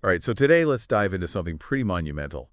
All right, so today let's dive into something pretty monumental.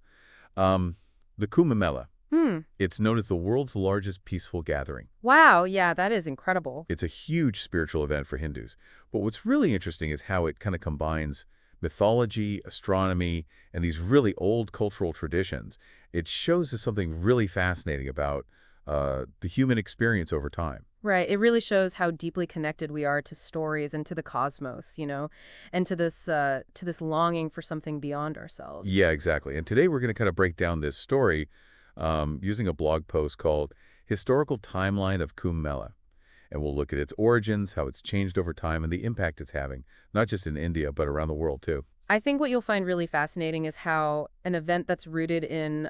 Um, the Kumbh Mela. Hmm. It's known as the world's largest peaceful gathering. Wow, yeah, that is incredible. It's a huge spiritual event for Hindus. But what's really interesting is how it kind of combines mythology, astronomy, and these really old cultural traditions. It shows us something really fascinating about the human experience over time. Right. It really shows how deeply connected we are to stories and to the cosmos, and to this longing for something beyond ourselves. Yeah, exactly. And today we're going to kind of break down this story using a blog post called Historical Timeline of Kumbh Mela. And we'll look at its origins, how it's changed over time, and the impact it's having, not just in India, but around the world, too. I think what you'll find really fascinating is how an event that's rooted in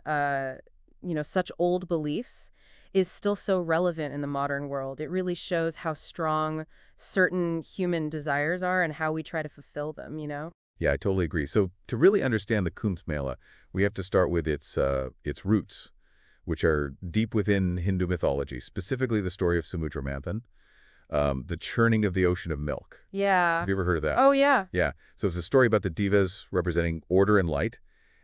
such old beliefs is still so relevant in the modern world. It really shows how strong certain human desires are and how we try to fulfill them. Yeah, I totally agree. So to really understand the Kumbh Mela, we have to start with its roots, which are deep within Hindu mythology, specifically the story of Samudra Manthan, the churning of the ocean of milk. Yeah. Have you ever heard of that? Oh, yeah. Yeah. So it's a story about the devas representing order and light,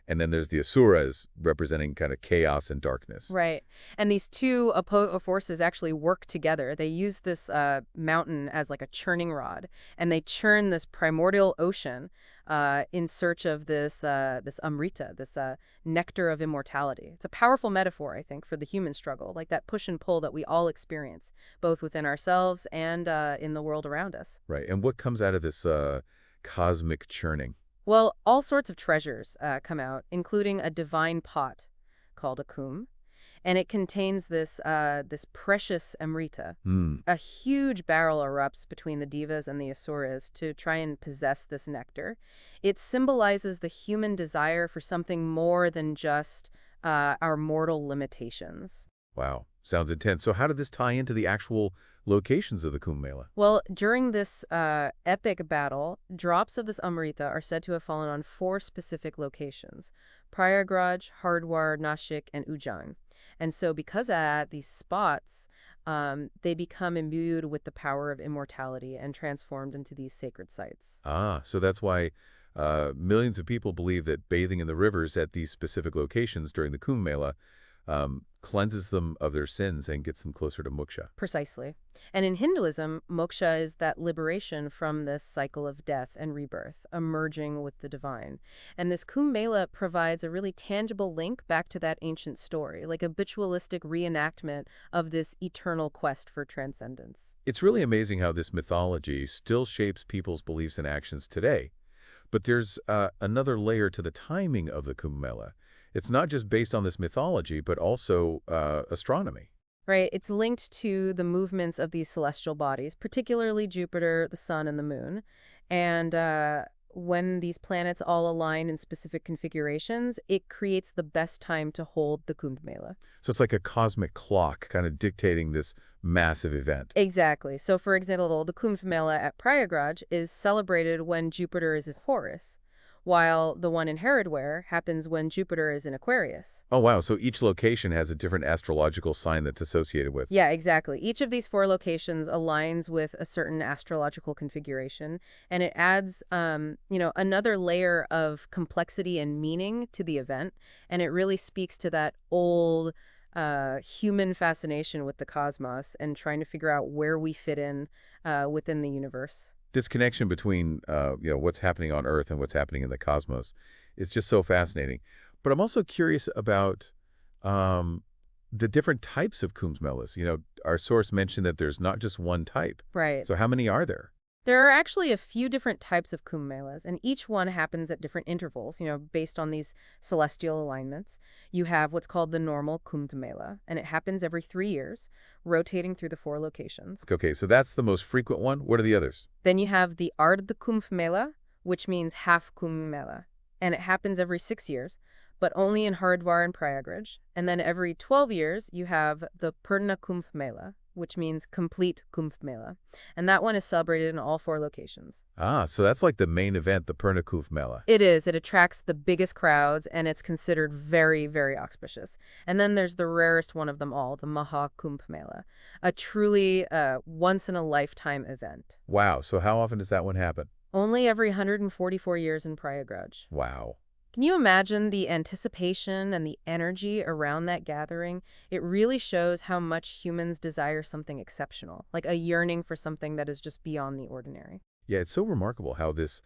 and then there's the asuras representing kind of chaos and darkness. Right. And these two forces actually work together. They use this mountain as like a churning rod, and they churn this primordial ocean in search of this amrita, this nectar of immortality. It's a powerful metaphor, I think, for the human struggle, like that push and pull that we all experience, both within ourselves and in the world around us. Right. And what comes out of this cosmic churning? Well, all sorts of treasures come out, including a divine pot called a kumbh, and it contains this precious amrita. Hmm. A huge barrel erupts between the devas and the asuras to try and possess this nectar. It symbolizes the human desire for something more than just our mortal limitations. Wow. Sounds intense. So how did this tie into the actual locations of the Kumbh Mela? Well, during this epic battle, drops of this Amrita are said to have fallen on four specific locations: Prayagraj, Hardwar, Nashik, and Ujjain. And so because at these spots, they become imbued with the power of immortality and transformed into these sacred sites. Ah, so that's why millions of people believe that bathing in the rivers at these specific locations during the Kumbh Mela cleanses them of their sins and gets them closer to moksha. Precisely. And in Hinduism, moksha is that liberation from this cycle of death and rebirth, emerging with the divine. And this Kumbh Mela provides a really tangible link back to that ancient story, like a ritualistic reenactment of this eternal quest for transcendence. It's really amazing how this mythology still shapes people's beliefs and actions today. But there's another layer to the timing of the Kumbh Mela. It's not just based on this mythology, but also astronomy. Right? It's linked to the movements of these celestial bodies, particularly Jupiter, the Sun, and the Moon. And when these planets all align in specific configurations, it creates the best time to hold the Kumbh Mela. So it's like a cosmic clock kind of dictating this massive event. Exactly. So, for example, the Kumbh Mela at Prayagraj is celebrated when Jupiter is in Taurus, while the one in Haridwar happens when Jupiter is in Aquarius. Oh, wow. So each location has a different astrological sign that's associated with. Yeah, exactly. Each of these four locations aligns with a certain astrological configuration, and it adds, another layer of complexity and meaning to the event, and it really speaks to that old human fascination with the cosmos and trying to figure out where we fit in within the universe. This connection between what's happening on Earth and what's happening in the cosmos is just so fascinating. But I'm also curious about the different types of Kumbh Melas. Our source mentioned that there's not just one type. Right. So how many are there? There are actually a few different types of Kumbh Melas, and each one happens at different intervals, based on these celestial alignments. You have what's called the normal Kumbh Mela, and it happens every 3 years, rotating through the four locations. Okay, so that's the most frequent one. What are the others? Then you have the Ardh Kumbh Mela, which means half Kumbh Mela, and it happens every 6 years, but only in Haridwar and Prayagraj. And then every 12 years, you have the Purna Kumbh Mela, which means complete Kumbh Mela. And that one is celebrated in all four locations. Ah, so that's like the main event, the Purna Kumbh Mela. It is. It attracts the biggest crowds, and it's considered very, very auspicious. And then there's the rarest one of them all, the Maha Kumbh Mela, a truly once-in-a-lifetime event. Wow, so how often does that one happen? Only every 144 years in Prayagraj. Wow. Can you imagine the anticipation and the energy around that gathering? It really shows how much humans desire something exceptional, like a yearning for something that is just beyond the ordinary. Yeah, it's so remarkable how this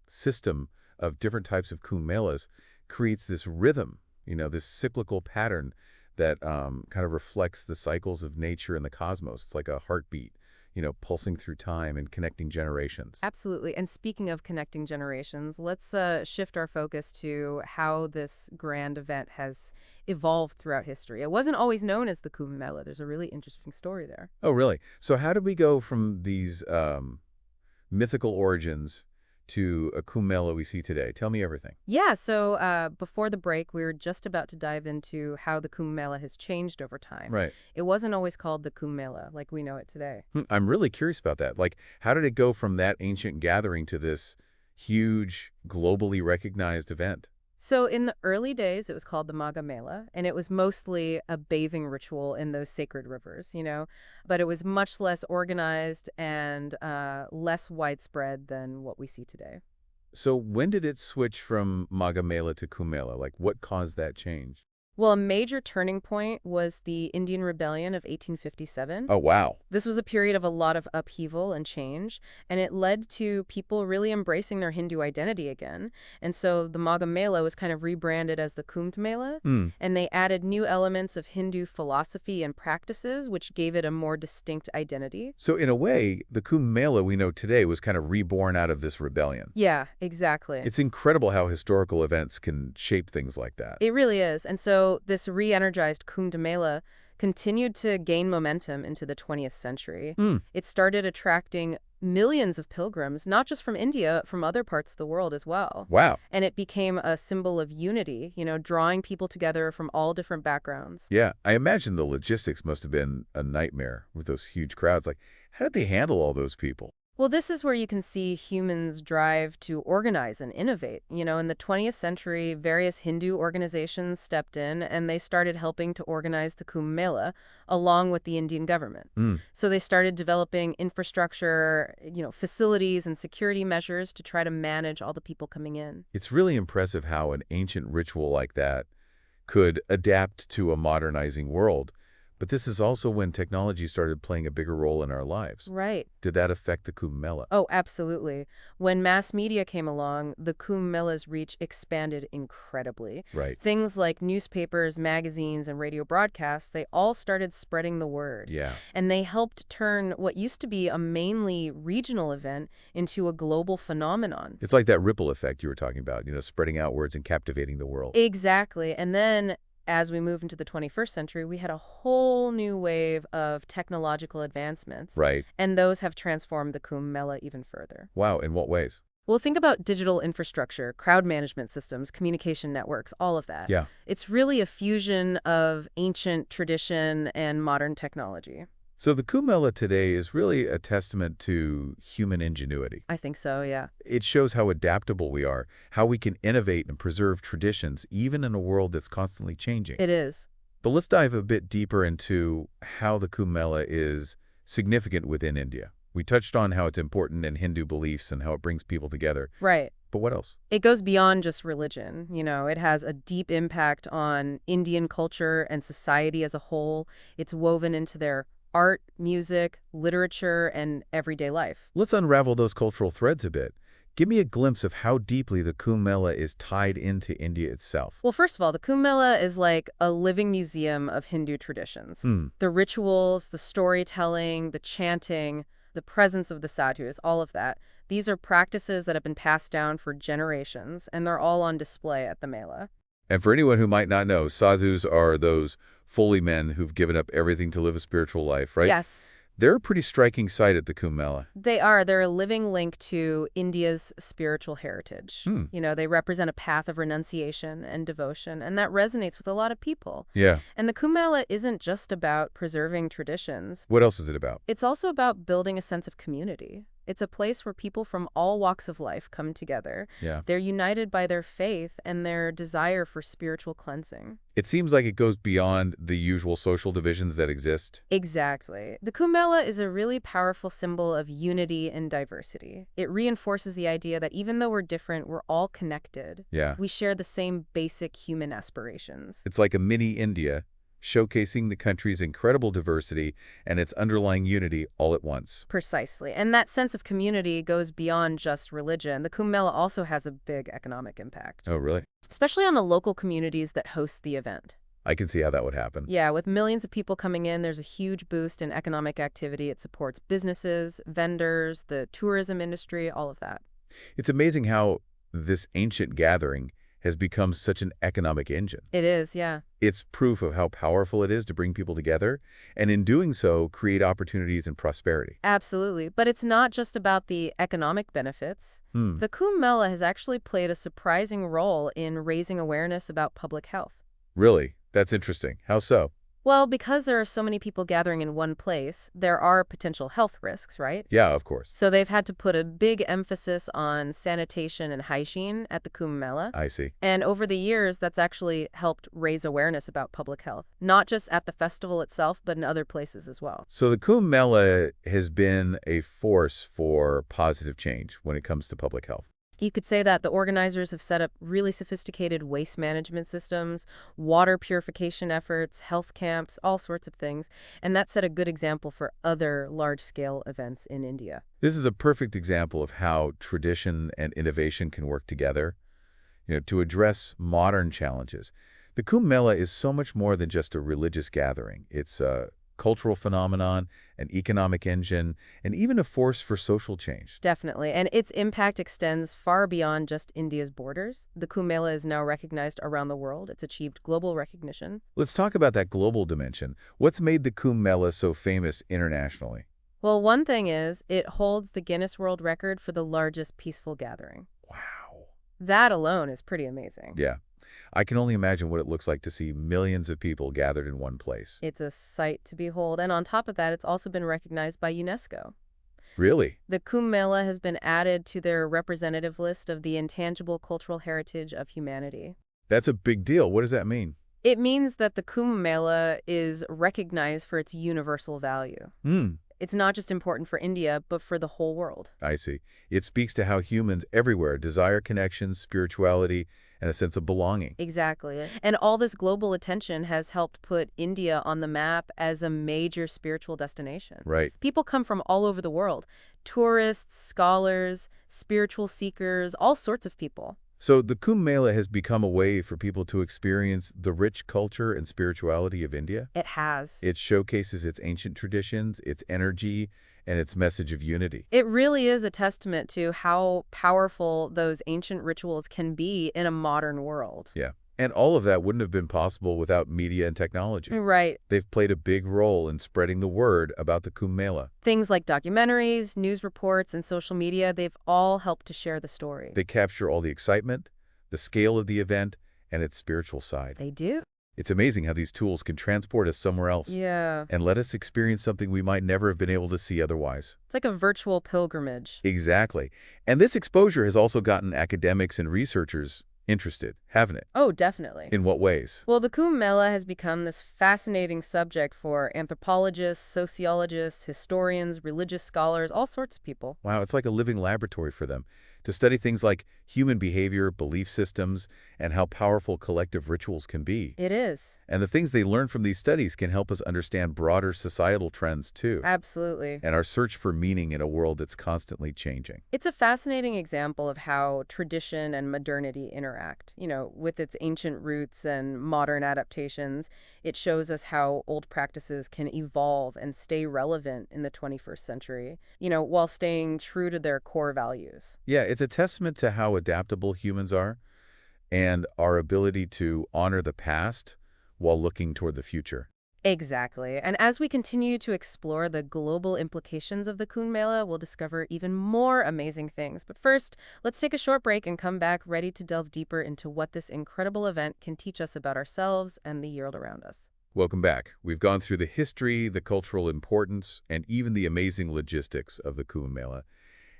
system of different types of Kumbh Melas creates this rhythm, this cyclical pattern that kind of reflects the cycles of nature and the cosmos. It's like a heartbeat, pulsing through time and connecting generations. Absolutely. And speaking of connecting generations, let's shift our focus to how this grand event has evolved throughout history. It wasn't always known as the Kumbh Mela. There's a really interesting story there. Oh, really? So how did we go from these mythical origins to a Kumbh Mela we see today? Tell me everything. Yeah, so before the break, we were just about to dive into how the Kumbh Mela has changed over time. Right. It wasn't always called the Kumbh Mela like we know it today. I'm really curious about that. Like, how did it go from that ancient gathering to this huge, globally recognized event? So in the early days, it was called the Maha Mela, and it was mostly a bathing ritual in those sacred rivers. But it was much less organized and less widespread than what we see today. So when did it switch from Maha Mela to Kumbh Mela? Like, what caused that change? Well, a major turning point was the Indian Rebellion of 1857. Oh, wow. This was a period of a lot of upheaval and change, and it led to people really embracing their Hindu identity again. And so the Maha Mela was kind of rebranded as the Kumbh Mela, Hmm. and they added new elements of Hindu philosophy and practices, which gave it a more distinct identity. So in a way, the Kumbh Mela we know today was kind of reborn out of this rebellion. Yeah, exactly. It's incredible how historical events can shape things like that. It really is. And so this re-energized Kumbh Mela continued to gain momentum into the 20th century. Hmm. It started attracting millions of pilgrims, not just from India, from other parts of the world as well. Wow. And it became a symbol of unity, drawing people together from all different backgrounds. Yeah, I imagine the logistics must have been a nightmare with those huge crowds. Like, how did they handle all those people? Well, this is where you can see humans' drive to organize and innovate. In the 20th century, various Hindu organizations stepped in and they started helping to organize the Kumbh Mela along with the Indian government. Hmm. So they started developing infrastructure, facilities and security measures to try to manage all the people coming in. It's really impressive how an ancient ritual like that could adapt to a modernizing world. But this is also when technology started playing a bigger role in our lives. Right. Did that affect the Kumbh Mela? Oh, absolutely. When mass media came along, the Kumbh Mela's reach expanded incredibly. Right. Things like newspapers, magazines, and radio broadcasts, they all started spreading the word. Yeah. And they helped turn what used to be a mainly regional event into a global phenomenon. It's like that ripple effect you were talking about, spreading outwards and captivating the world. Exactly. And then as we move into the 21st century, we had a whole new wave of technological advancements. Right. And those have transformed the Kumbh Mela even further. Wow, in what ways? Well, think about digital infrastructure, crowd management systems, communication networks, all of that. Yeah. It's really a fusion of ancient tradition and modern technology. So the Kumbh Mela today is really a testament to human ingenuity. I think so, yeah. It shows how adaptable we are, how we can innovate and preserve traditions, even in a world that's constantly changing. It is. But let's dive a bit deeper into how the Kumbh Mela is significant within India. We touched on how it's important in Hindu beliefs and how it brings people together. Right. But what else? It goes beyond just religion. It has a deep impact on Indian culture and society as a whole. It's woven into their art, music, literature, and everyday life. Let's unravel those cultural threads a bit. Give me a glimpse of how deeply the Kumbh Mela is tied into India itself. Well, first of all, the Kumbh Mela is like a living museum of Hindu traditions. The rituals, the storytelling, the chanting, the presence of the sadhus, all of that. These are practices that have been passed down for generations, and they're all on display at the Mela. And for anyone who might not know, sadhus are those holy men who've given up everything to live a spiritual life, right? Yes. They're a pretty striking sight at the Kumbh Mela. They are. They're a living link to India's spiritual heritage. They represent a path of renunciation and devotion, and that resonates with a lot of people. Yeah. And the Kumbh Mela isn't just about preserving traditions. What else is it about? It's also about building a sense of community. It's a place where people from all walks of life come together. Yeah. They're united by their faith and their desire for spiritual cleansing. It seems like it goes beyond the usual social divisions that exist. Exactly. The Kumbh Mela is a really powerful symbol of unity and diversity. It reinforces the idea that even though we're different, we're all connected. Yeah. We share the same basic human aspirations. It's like a mini India, showcasing the country's incredible diversity and its underlying unity all at once. Precisely. And that sense of community goes beyond just religion. The Kumbh Mela also has a big economic impact, Oh, really? especially on the local communities that host the event. I can see how that would happen. Yeah, with millions of people coming in, there's a huge boost in economic activity. It supports businesses, vendors, the tourism industry, all of that. It's amazing how this ancient gathering has become such an economic engine. It is, yeah. It's proof of how powerful it is to bring people together, and in doing so, create opportunities and prosperity. Absolutely. But it's not just about the economic benefits. The Kumbh Mela has actually played a surprising role in raising awareness about public health. Really? That's interesting. How so? Well, because there are so many people gathering in one place, there are potential health risks, right? Yeah, of course. So they've had to put a big emphasis on sanitation and hygiene at the Kumbh Mela. I see. And over the years, that's actually helped raise awareness about public health, not just at the festival itself, but in other places as well. So the Kumbh Mela has been a force for positive change when it comes to public health. You could say that the organizers have set up really sophisticated waste management systems, water purification efforts, health camps, all sorts of things, and that set a good example for other large-scale events in India. This is a perfect example of how tradition and innovation can work together, to address modern challenges. The Kumbh Mela is so much more than just a religious gathering. It's a cultural phenomenon, an economic engine, and even a force for social change. Definitely, and its impact extends far beyond just India's borders. The Kumbh Mela is now recognized around the world. It's achieved global recognition. Let's talk about that global dimension. What's made the Kumbh Mela so famous internationally? Well, one thing is, it holds the Guinness World Record for the largest peaceful gathering. Wow. That alone is pretty amazing. Yeah. I can only imagine what it looks like to see millions of people gathered in one place. It's a sight to behold, and on top of that, it's also been recognized by UNESCO. Really? The Kumbh Mela has been added to their representative list of the intangible cultural heritage of humanity. That's a big deal. What does that mean? It means that the Kumbh Mela is recognized for its universal value. It's not just important for India, but for the whole world. I see. It speaks to how humans everywhere desire connections, spirituality, and a sense of belonging. Exactly. And all this global attention has helped put India on the map as a major spiritual destination. Right. People come from all over the world. Tourists, scholars, spiritual seekers, all sorts of people. So the Kumbh Mela has become a way for people to experience the rich culture and spirituality of India. It has. It showcases its ancient traditions, its energy, and its message of unity. It really is a testament to how powerful those ancient rituals can be in a modern world. Yeah. And all of that wouldn't have been possible without media and technology. Right. They've played a big role in spreading the word about the Kumbh Mela. Things like documentaries, news reports, and social media, they've all helped to share the story. They capture all the excitement, the scale of the event, and its spiritual side. They do. It's amazing how these tools can transport us somewhere else. Yeah. And let us experience something we might never have been able to see otherwise. It's like a virtual pilgrimage. Exactly. And this exposure has also gotten academics and researchers interested, haven't it? Oh, definitely. In what ways? Well, the Kumbh Mela has become this fascinating subject for anthropologists, sociologists, historians, religious scholars, all sorts of people. Wow, it's like a living laboratory for them to study things like human behavior, belief systems, and how powerful collective rituals can be. It is. And the things they learn from these studies can help us understand broader societal trends, too. Absolutely. And our search for meaning in a world that's constantly changing. It's a fascinating example of how tradition and modernity interact. With its ancient roots and modern adaptations, it shows us how old practices can evolve and stay relevant in the 21st century, while staying true to their core values. Yeah, it's a testament to how adaptable humans are and our ability to honor the past while looking toward the future. Exactly. And as we continue to explore the global implications of the Kumbh Mela, we'll discover even more amazing things. But first, let's take a short break and come back ready to delve deeper into what this incredible event can teach us about ourselves and the world around us. Welcome back. We've gone through the history, the cultural importance, and even the amazing logistics of the Kumbh Mela.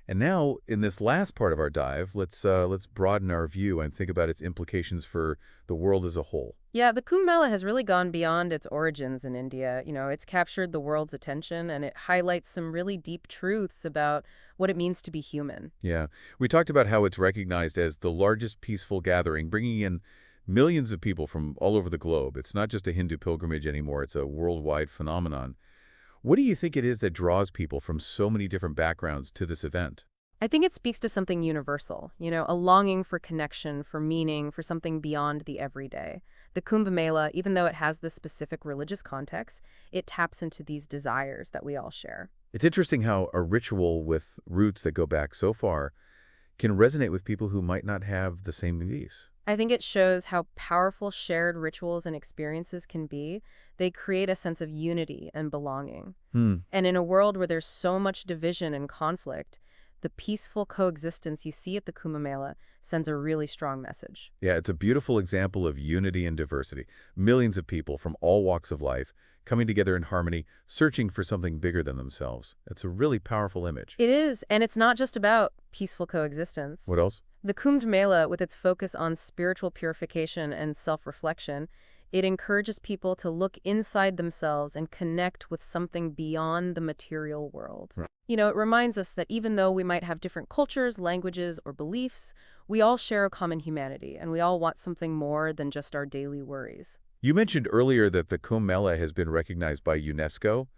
And now, in this last part of our dive, let's broaden our view and think about its implications for the world as a whole. Yeah, the Kumbh Mela has really gone beyond its origins in India. It's captured the world's attention and it highlights some really deep truths about what it means to be human. Yeah, we talked about how it's recognized as the largest peaceful gathering, bringing in millions of people from all over the globe. It's not just a Hindu pilgrimage anymore; it's a worldwide phenomenon. What do you think it is that draws people from so many different backgrounds to this event? I think it speaks to something universal, a longing for connection, for meaning, for something beyond the everyday. The Kumbh Mela, even though it has this specific religious context, it taps into these desires that we all share. It's interesting how a ritual with roots that go back so far can resonate with people who might not have the same beliefs. I think it shows how powerful shared rituals and experiences can be. They create a sense of unity and belonging. Hmm. And in a world where there's so much division and conflict, the peaceful coexistence you see at the Kumbh Mela sends a really strong message. Yeah, it's a beautiful example of unity and diversity. Millions of people from all walks of life coming together in harmony, searching for something bigger than themselves. It's a really powerful image. It is, and it's not just about peaceful coexistence. What else? The Kumbh Mela, with its focus on spiritual purification and self-reflection, it encourages people to look inside themselves and connect with something beyond the material world. Right. It reminds us that even though we might have different cultures, languages, or beliefs, we all share a common humanity, and we all want something more than just our daily worries. You mentioned earlier that the Kumbh Mela has been recognized by UNESCO.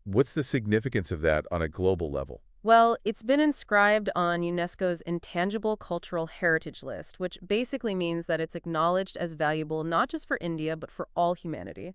What's the significance of that on a global level? Well, it's been inscribed on UNESCO's Intangible Cultural Heritage List, which basically means that it's acknowledged as valuable not just for India, but for all humanity.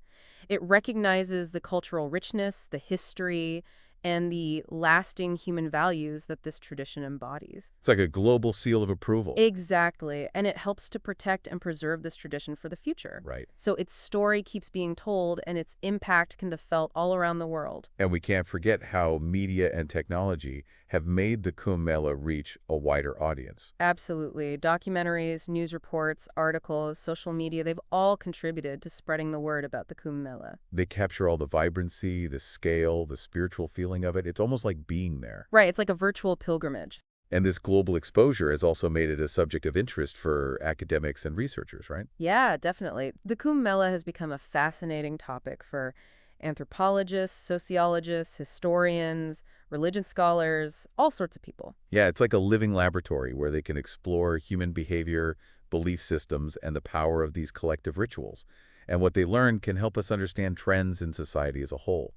It recognizes the cultural richness, the history, and the lasting human values that this tradition embodies. It's like a global seal of approval. Exactly, and it helps to protect and preserve this tradition for the future. Right. So its story keeps being told, and its impact can be felt all around the world. And we can't forget how media and technology have made the Kumbh Mela reach a wider audience. Absolutely. Documentaries, news reports, articles, social media, they've all contributed to spreading the word about the Kumbh Mela. They capture all the vibrancy, the scale, the spiritual feeling of it. It's almost like being there. Right, it's like a virtual pilgrimage. And this global exposure has also made it a subject of interest for academics and researchers, right? Yeah, definitely. The Kumbh Mela has become a fascinating topic for anthropologists, sociologists, historians, religion scholars, all sorts of people. Yeah, it's like a living laboratory where they can explore human behavior, belief systems, and the power of these collective rituals. And what they learn can help us understand trends in society as a whole,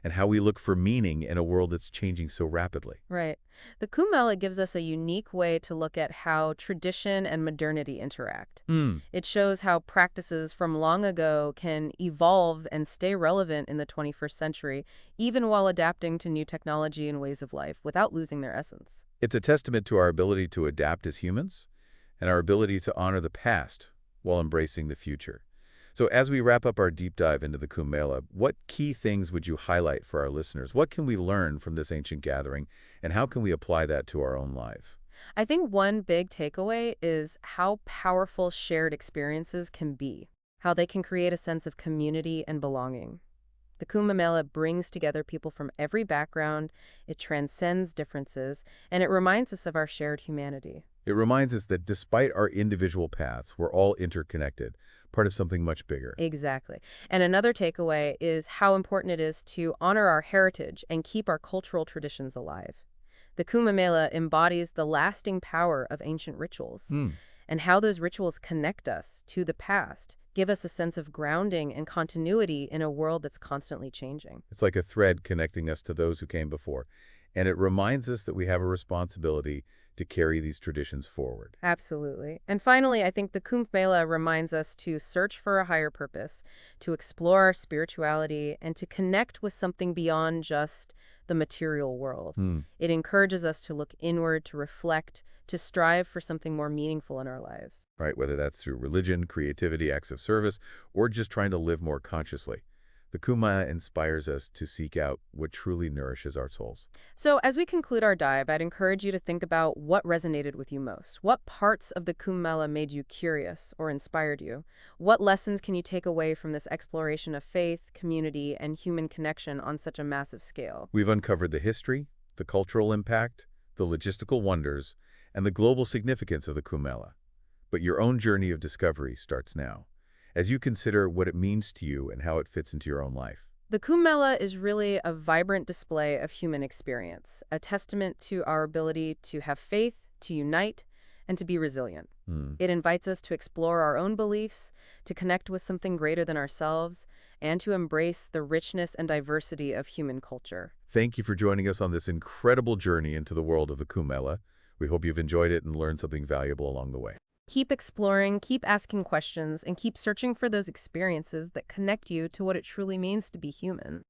and how we look for meaning in a world that's changing so rapidly. Right. The Kumbh Mela gives us a unique way to look at how tradition and modernity interact. Hmm. It shows how practices from long ago can evolve and stay relevant in the 21st century, even while adapting to new technology and ways of life without losing their essence. It's a testament to our ability to adapt as humans and our ability to honor the past while embracing the future. So as we wrap up our deep dive into the Kumbh Mela, what key things would you highlight for our listeners? What can we learn from this ancient gathering, and how can we apply that to our own life? I think one big takeaway is how powerful shared experiences can be, how they can create a sense of community and belonging. The Kumbh Mela brings together people from every background, it transcends differences, and it reminds us of our shared humanity. It reminds us that despite our individual paths, we're all interconnected, part of something much bigger. Exactly. And another takeaway is how important it is to honor our heritage and keep our cultural traditions alive. The Kumbh Mela embodies the lasting power of ancient rituals, Hmm. and how those rituals connect us to the past, give us a sense of grounding and continuity in a world that's constantly changing. It's like a thread connecting us to those who came before. And it reminds us that we have a responsibility to carry these traditions forward. Absolutely. And finally, I think the Kumbh Mela reminds us to search for a higher purpose, to explore our spirituality, and to connect with something beyond just the material world. Hmm. It encourages us to look inward, to reflect, to strive for something more meaningful in our lives. Right? Whether that's through religion, creativity, acts of service, or just trying to live more consciously. The Kumbh Mela inspires us to seek out what truly nourishes our souls. So as we conclude our dive, I'd encourage you to think about what resonated with you most. What parts of the Kumbh Mela made you curious or inspired you? What lessons can you take away from this exploration of faith, community, and human connection on such a massive scale? We've uncovered the history, the cultural impact, the logistical wonders, and the global significance of the Kumbh Mela. But your own journey of discovery starts now, as you consider what it means to you and how it fits into your own life. The Kumbh Mela is really a vibrant display of human experience, a testament to our ability to have faith, to unite, and to be resilient. Hmm. It invites us to explore our own beliefs, to connect with something greater than ourselves, and to embrace the richness and diversity of human culture. Thank you for joining us on this incredible journey into the world of the Kumbh Mela. We hope you've enjoyed it and learned something valuable along the way. Keep exploring, keep asking questions, and keep searching for those experiences that connect you to what it truly means to be human.